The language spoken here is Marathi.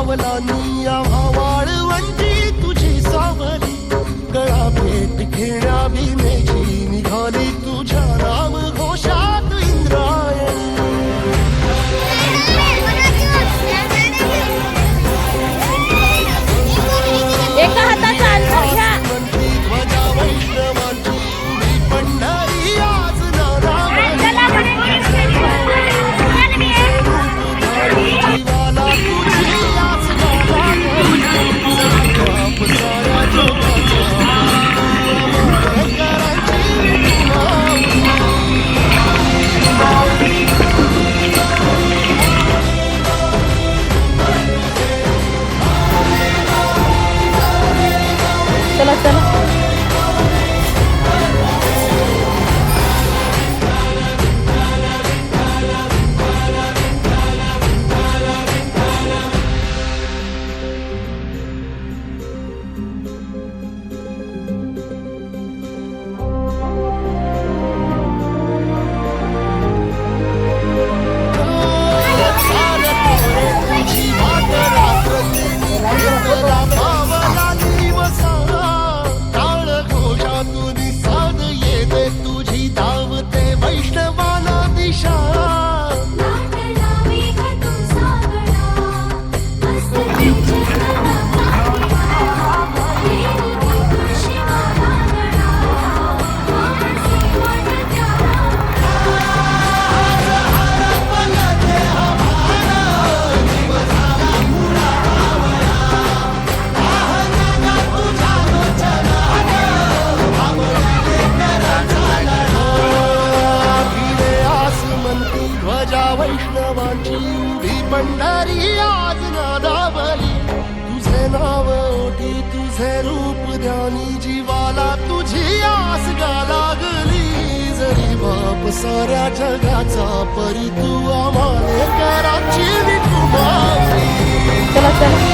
पावलांनी आम्हा वाळवंटी तुझी सावली गळा भेट घेण्या भीमेची निघाली तुझ्या नाम घोषात इंद्रायणी एका हाताचा अंतर घ्या ध्वजा वैष्णवांची उभी पंढरी आज जीवाला तुझी आस बाप साऱ्या जगाचा चला चला तुझी धावते वैष्णवाला दिशा ध्वजा वैष्णवांची उभी पंढरी आज नादावली तुझे नाव ओठी तुझे रूप ध्यानी जीवाला तुझी आस गा लागली जरी बाप साऱ्या जगाचा परी तू आम्हाले कराची विठुमावली चला चला